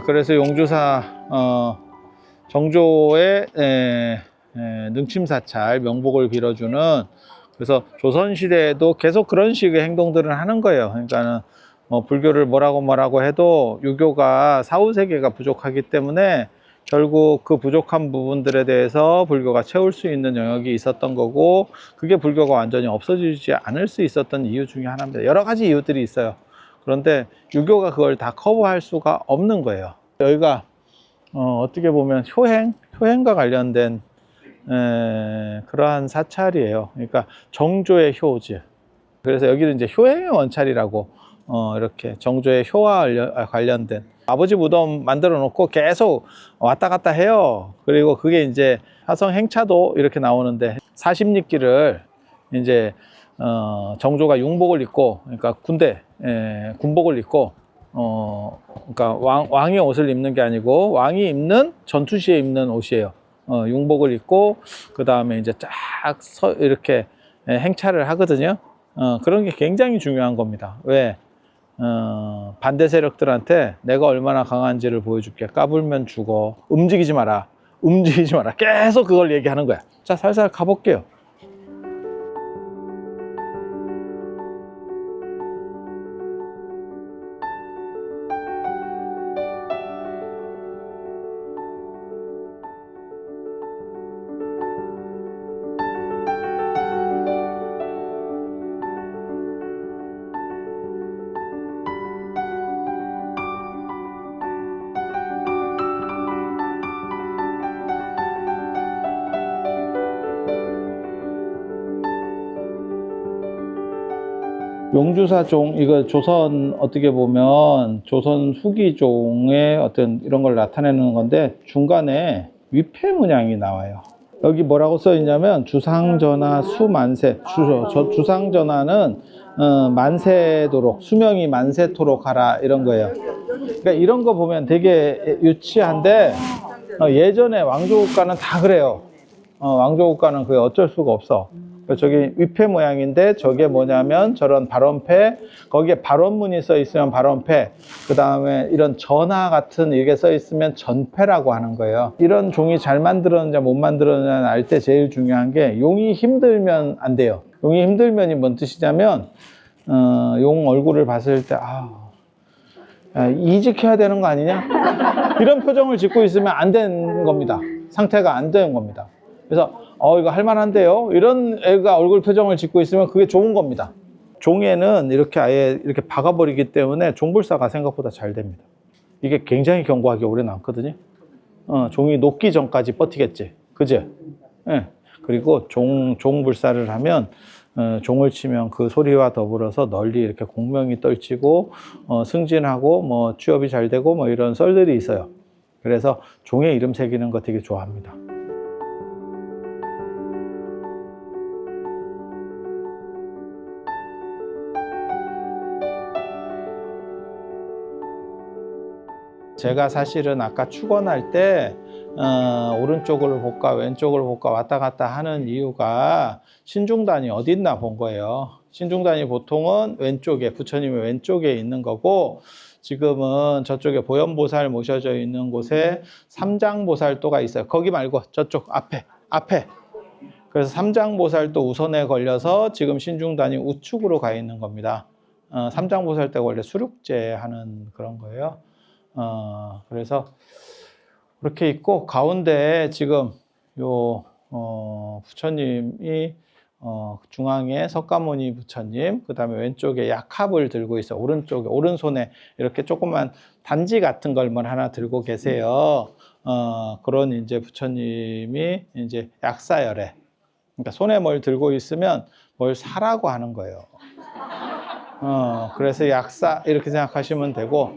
그래서 용주사 정조의 능침사찰 명복을 빌어주는, 그래서 조선시대에도 계속 그런 식의 행동들을 하는 거예요. 그러니까는 뭐 불교를 뭐라고 해도 유교가 사후세계가 부족하기 때문에 결국 그 부족한 부분들에 대해서 불교가 채울 수 있는 영역이 있었던 거고, 그게 불교가 완전히 없어지지 않을 수 있었던 이유 중에 하나입니다. 여러 가지 이유들이 있어요. 그런데 유교가 그걸 다 커버할 수가 없는 거예요. 여기가 어떻게 보면 효행과 관련된 그러한 사찰이에요. 그러니까 정조의 효지. 그래서 여기는 이제 효행의 원찰이라고 이렇게 정조의 효와 관련된, 아버지 무덤 만들어 놓고 계속 왔다 갔다 해요. 그리고 그게 이제 화성 행차도 이렇게 나오는데, 40리길을 이제 정조가 융복을 입고, 그러니까 군복을 입고, 그러니까 왕의 옷을 입는 게 아니고 왕이 입는 전투 시에 입는 옷이에요. 융복을 입고 그 다음에 이제 쫙 이렇게 행차를 하거든요. 그런 게 굉장히 중요한 겁니다. 왜? 반대 세력들한테 내가 얼마나 강한지를 보여줄게. 까불면 죽어. 움직이지 마라. 움직이지 마라. 계속 그걸 얘기하는 거야. 자, 살살 가볼게요. 용주사종, 이거 조선, 어떻게 보면 조선 후기종의 어떤 이런 걸 나타내는 건데, 중간에 위패 문양이 나와요. 여기 뭐라고 써 있냐면 주상전하 수만세. 주상전하는 만세도록, 수명이 만세토록 하라, 이런 거예요. 그러니까 이런 거 보면 되게 유치한데, 예전에 왕조국가는 다 그래요. 왕조국가는 그게 어쩔 수가 없어. 저기 위패 모양인데, 저게 뭐냐면 저런 발언패, 거기에 발언문이 써 있으면 발언패, 그 다음에 이런 전하 같은 이게 써 있으면 전패라고 하는 거예요. 이런 종이 잘 만들었느냐 못 만들었느냐 알 때 제일 중요한 게, 용이 힘들면 안 돼요. 용이 힘들면이 뭔 뜻이냐면, 용 얼굴을 봤을 때 이직해야 되는 거 아니냐? 이런 표정을 짓고 있으면 안 되는 겁니다. 상태가 안 되는 겁니다. 그래서 이거 할만한데요? 이런 애가 얼굴 표정을 짓고 있으면 그게 좋은 겁니다. 종에는 이렇게 아예 이렇게 박아버리기 때문에 종불사가 생각보다 잘 됩니다. 이게 굉장히 견고하게 오래 남거든요. 종이 녹기 전까지 버티겠지. 그죠? 예. 그리고 종불사를 하면, 종을 치면 그 소리와 더불어서 널리 이렇게 공명이 떨치고, 승진하고, 뭐, 취업이 잘 되고, 뭐, 이런 썰들이 있어요. 그래서 종에 이름 새기는 거 되게 좋아합니다. 제가 사실은 아까 축원할 때 오른쪽을 볼까 왼쪽을 볼까 왔다 갔다 하는 이유가, 신중단이 어디 있나 본 거예요. 신중단이 보통은 왼쪽에, 부처님의 왼쪽에 있는 거고, 지금은 저쪽에 보현보살 모셔져 있는 곳에 삼장보살도가 있어요. 거기 말고 저쪽 앞에. 그래서 삼장보살도 우선에 걸려서 지금 신중단이 우측으로 가 있는 겁니다. 삼장보살도가 원래 수륙제 하는 그런 거예요. 그래서 그렇게 있고, 가운데 지금 부처님이 중앙에 석가모니 부처님, 그 다음에 왼쪽에 약합을 들고 있어요. 오른쪽에, 오른손에 이렇게 조그만 단지 같은 걸 뭘 하나 들고 계세요. 그런 이제 부처님이 이제 약사열애. 그러니까 손에 뭘 들고 있으면 뭘 사라고 하는 거예요. 그래서 약사, 이렇게 생각하시면 되고,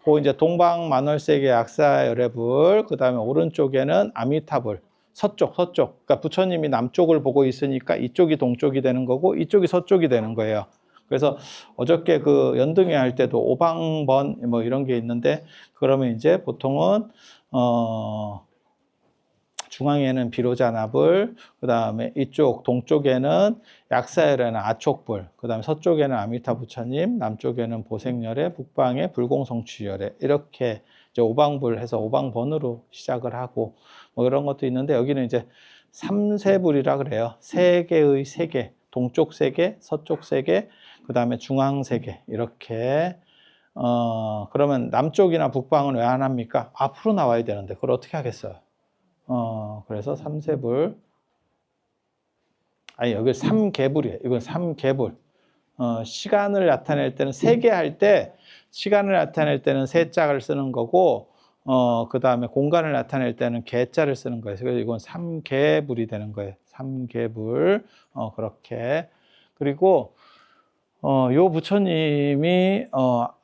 그 이제 동방만월세계 약사열애불, 그 다음에 오른쪽에는 아미타불, 서쪽. 그러니까 부처님이 남쪽을 보고 있으니까 이쪽이 동쪽이 되는 거고, 이쪽이 서쪽이 되는 거예요. 그래서 어저께 그 연등회 할 때도 오방번 뭐 이런 게 있는데, 그러면 이제 보통은 중앙에는 비로자나불, 그 다음에 이쪽 동쪽에는 약사열애는 아촉불, 그 다음에 서쪽에는 아미타 부처님, 남쪽에는 보생열애, 북방에 불공성취열애, 이렇게 이제 오방불 해서 오방번으로 시작을 하고 뭐 이런 것도 있는데 여기는 이제 삼세불이라 그래요. 세 개의 세계, 동쪽 세계, 서쪽 세계, 그 다음에 중앙 세계 이렇게. 그러면 남쪽이나 북방은 왜 안 합니까? 앞으로 나와야 되는데 그걸 어떻게 하겠어요? 그래서 삼세불. 아니 여기 삼계불이에요. 이건 삼계불. 시간을 나타낼 때는 세계 할 때 시간을 나타낼 때는 세자를 쓰는 거고 그 다음에 공간을 나타낼 때는 개자를 쓰는 거예요. 그래서 이건 삼계불이 되는 거예요. 삼계불. 그렇게. 그리고 요 부처님이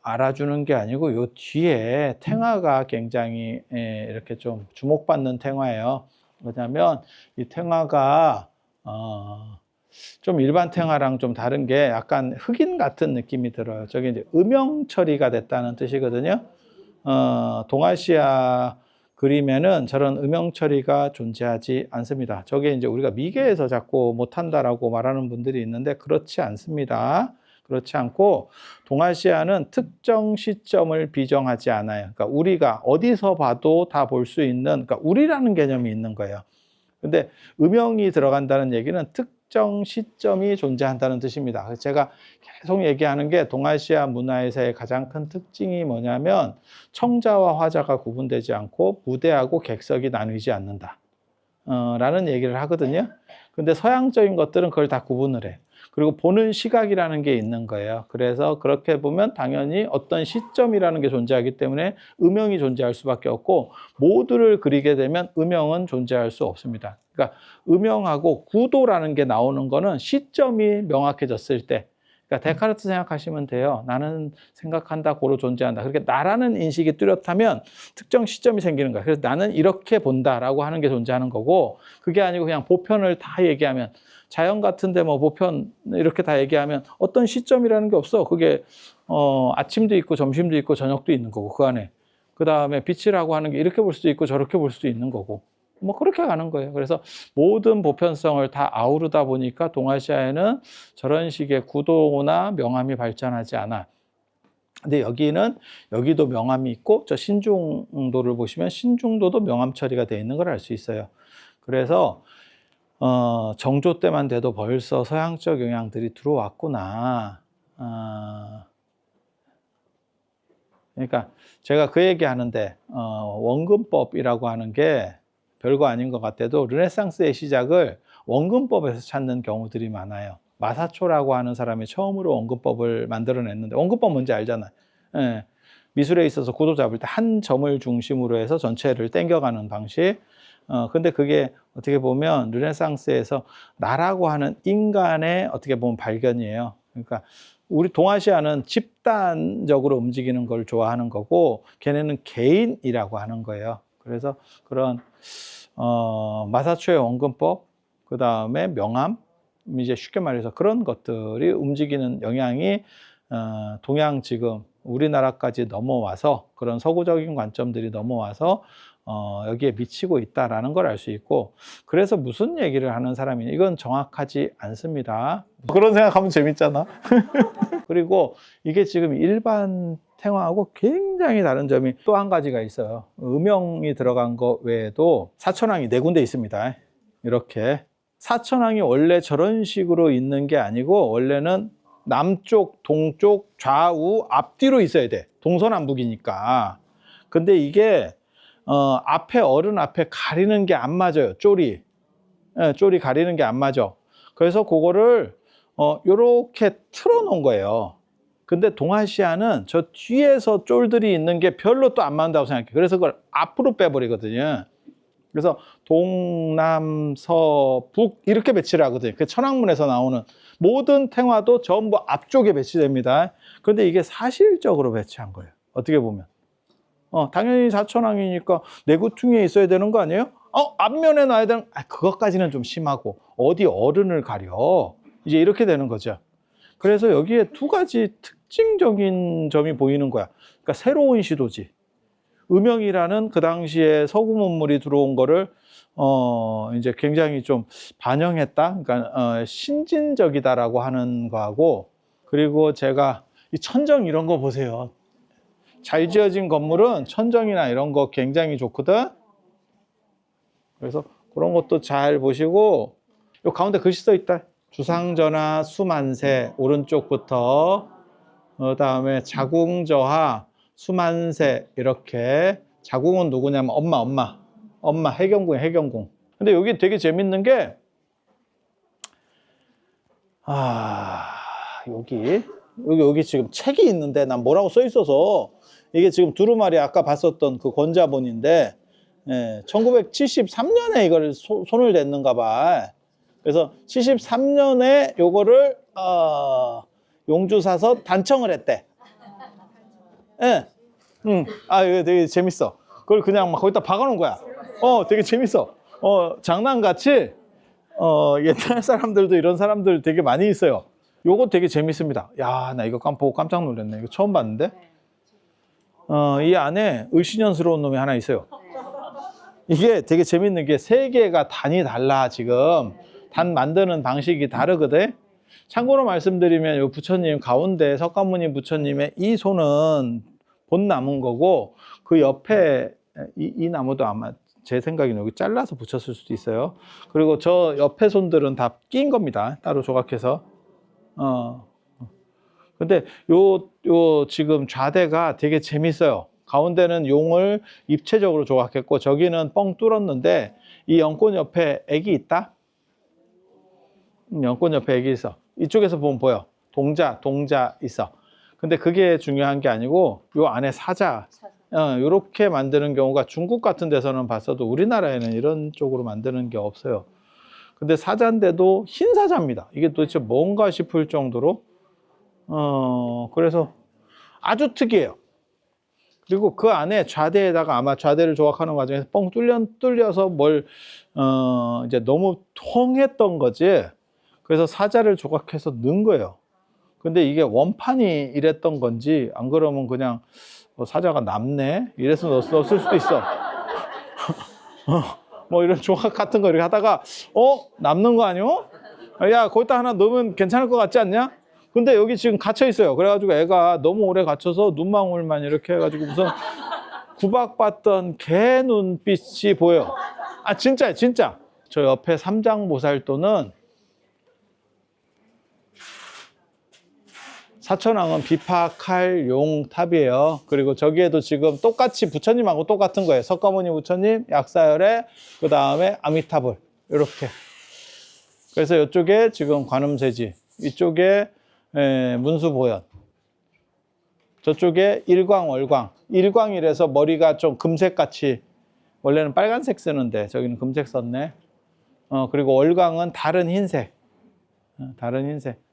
알아주는 게 아니고 요 뒤에 탱화가 굉장히 이렇게 좀 주목받는 탱화예요. 왜냐하면 이 탱화가 좀 일반 탱화랑 좀 다른 게 약간 흑인 같은 느낌이 들어요. 저게 이제 음영 처리가 됐다는 뜻이거든요. 동아시아 그림에는 저런 음영 처리가 존재하지 않습니다. 저게 이제 우리가 미개에서 자꾸 못한다라고 말하는 분들이 있는데 그렇지 않습니다. 그렇지 않고 동아시아는 특정 시점을 비정하지 않아요. 그러니까 우리가 어디서 봐도 다 볼 수 있는, 그러니까 우리라는 개념이 있는 거예요. 근데 음영이 들어간다는 얘기는 특정 시점이 존재한다는 뜻입니다. 그래서 제가 계속 얘기하는 게 동아시아 문화에서의 가장 큰 특징이 뭐냐면 청자와 화자가 구분되지 않고 무대하고 객석이 나뉘지 않는다. 라는 얘기를 하거든요. 근데 서양적인 것들은 그걸 다 구분을 해요. 그리고 보는 시각이라는 게 있는 거예요. 그래서 그렇게 보면 당연히 어떤 시점이라는 게 존재하기 때문에 음영이 존재할 수밖에 없고 모두를 그리게 되면 음영은 존재할 수 없습니다. 그러니까 음영하고 구도라는 게 나오는 거는 시점이 명확해졌을 때, 그러니까 데카르트 생각하시면 돼요. 나는 생각한다, 고로 존재한다. 그렇게 나라는 인식이 뚜렷하면 특정 시점이 생기는 거야. 그래서 나는 이렇게 본다라고 하는 게 존재하는 거고, 그게 아니고 그냥 보편을 다 얘기하면, 자연 같은데 뭐 보편 이렇게 다 얘기하면 어떤 시점이라는 게 없어. 그게 아침도 있고 점심도 있고 저녁도 있는 거고 그 안에. 그 다음에 빛이라고 하는 게 이렇게 볼 수도 있고 저렇게 볼 수도 있는 거고. 뭐 그렇게 가는 거예요. 그래서 모든 보편성을 다 아우르다 보니까 동아시아에는 저런 식의 구도나 명암이 발전하지 않아. 근데 여기도 명암이 있고 저 신중도를 보시면 신중도도 명암 처리가 되어 있는 걸 알 수 있어요. 그래서 정조 때만 돼도 벌써 서양적 영향들이 들어왔구나. 그러니까 제가 그 얘기 하는데 원근법이라고 하는 게 별거 아닌 것 같아도 르네상스의 시작을 원근법에서 찾는 경우들이 많아요. 마사초라고 하는 사람이 처음으로 원근법을 만들어냈는데, 원근법 뭔지 알잖아요. 예. 미술에 있어서 구도 잡을 때 한 점을 중심으로 해서 전체를 당겨가는 방식. 근데 그게 어떻게 보면 르네상스에서 나라고 하는 인간의 어떻게 보면 발견이에요. 그러니까 우리 동아시아는 집단적으로 움직이는 걸 좋아하는 거고 걔네는 개인이라고 하는 거예요. 그래서 그런 마사초의 원근법, 그 다음에 명암, 이제 쉽게 말해서 그런 것들이 움직이는 영향이 동양 지금 우리나라까지 넘어와서 그런 서구적인 관점들이 넘어와서 여기에 미치고 있다라는 걸 알 수 있고, 그래서 무슨 얘기를 하는 사람이냐, 이건 정확하지 않습니다. 그런 생각하면 재밌잖아. 그리고 이게 지금 일반 탱화하고 굉장히 다른 점이 또 한 가지가 있어요. 음영이 들어간 거 외에도 사천왕이 4군데 있습니다. 이렇게 사천왕이 원래 저런 식으로 있는 게 아니고 원래는 남쪽, 동쪽, 좌우, 앞뒤로 있어야 돼. 동서남북이니까. 근데 이게 앞에 어른 앞에 가리는 게 안 맞아요. 쪼리. 쪼리 가리는 게 안 맞아. 그래서 그거를 요렇게 틀어 놓은 거예요. 근데 동아시아는 저 뒤에서 쫄들이 있는 게 별로 또 안 맞는다고 생각해. 그래서 그걸 앞으로 빼버리거든요. 그래서 동남, 서, 북 이렇게 배치를 하거든요. 그 천왕문에서 나오는 모든 탱화도 전부 앞쪽에 배치됩니다. 그런데 이게 사실적으로 배치한 거예요. 어떻게 보면. 당연히 사천왕이니까 내구퉁이에 있어야 되는 거 아니에요? 앞면에 놔야 되는, 그것까지는 좀 심하고, 어디 어른을 가려. 이제 이렇게 되는 거죠. 그래서 여기에 2가지 특징적인 점이 보이는 거야. 그러니까 새로운 시도지. 음영이라는 그 당시에 서구 문물이 들어온 거를 이제 굉장히 좀 반영했다. 그러니까 신진적이다라고 하는 거하고, 그리고 제가 이 천정 이런 거 보세요. 잘 지어진 건물은 천정이나 이런 거 굉장히 좋거든. 그래서 그런 것도 잘 보시고, 요 가운데 글씨 써 있다. 주상전하 수만세 오른쪽부터 그다음에 자궁저하 수만세 이렇게. 자궁은 누구냐면 엄마 해경궁. 근데 여기 되게 재밌는 게 여기 지금 책이 있는데 난 뭐라고 써 있어서 이게 지금 두루마리 아까 봤었던 그 권자본인데 1973년에 이걸 손을 댔는가 봐. 그래서 73년에 요거를 용주 사서 단청을 했대. 예. 이거 되게 재밌어. 그걸 그냥 막 거기다 박아놓은 거야. 되게 재밌어. 장난같이 옛날 사람들도 이런 사람들 되게 많이 있어요. 요거 되게 재밌습니다. 야, 나 이거 보고 깜짝 놀랐네. 이거 처음 봤는데. 이 안에 을씨년스러운 놈이 하나 있어요. 이게 되게 재밌는 게 세 개가 단이 달라. 지금 단 만드는 방식이 다르거든. 참고로 말씀드리면 요 부처님 가운데 석가모니 부처님의 이 손은 본 나무인 거고, 그 옆에 이 나무도 아마 제 생각에는 여기 잘라서 붙였을 수도 있어요. 그리고 저 옆에 손들은 다 낀 겁니다. 따로 조각해서. 근데 요 지금 좌대가 되게 재밌어요. 가운데는 용을 입체적으로 조각했고, 저기는 뻥 뚫었는데, 이 연꽃 옆에 액이 있다? 연꽃 옆에 액이 있어. 이쪽에서 보면 보여. 동자 있어. 근데 그게 중요한 게 아니고, 요 안에 사자. 요렇게 만드는 경우가 중국 같은 데서는 봤어도 우리나라에는 이런 쪽으로 만드는 게 없어요. 근데 사자인데도 흰 사자입니다. 이게 도대체 뭔가 싶을 정도로. 그래서 아주 특이해요. 그리고 그 안에 좌대에다가 아마 좌대를 조각하는 과정에서 뻥 뚫려서 이제 너무 통했던 거지. 그래서 사자를 조각해서 넣은 거예요. 근데 이게 원판이 이랬던 건지, 안 그러면 그냥 사자가 남네? 이래서 넣었을 수도 있어. 뭐 이런 조각 같은 거 이렇게 하다가, 남는 거 아니오? 야, 거기다 하나 넣으면 괜찮을 것 같지 않냐? 근데 여기 지금 갇혀 있어요. 그래가지고 애가 너무 오래 갇혀서 눈망울만 이렇게 해가지고 무슨 구박받던 개 눈빛이 보여. 진짜야, 진짜. 저 옆에 삼장보살도는 사천왕은 비파칼 용탑이에요. 그리고 저기에도 지금 똑같이 부처님하고 똑같은 거예요. 석가모니 부처님, 약사열에, 그 다음에 아미타불. 이렇게. 그래서 이쪽에 지금 관음세지, 이쪽에 문수보현, 저쪽에 일광월광. 일광이라서 머리가 좀 금색같이, 원래는 빨간색 쓰는데 저기는 금색 썼네. 그리고 월광은 다른 흰색. 다른 흰색.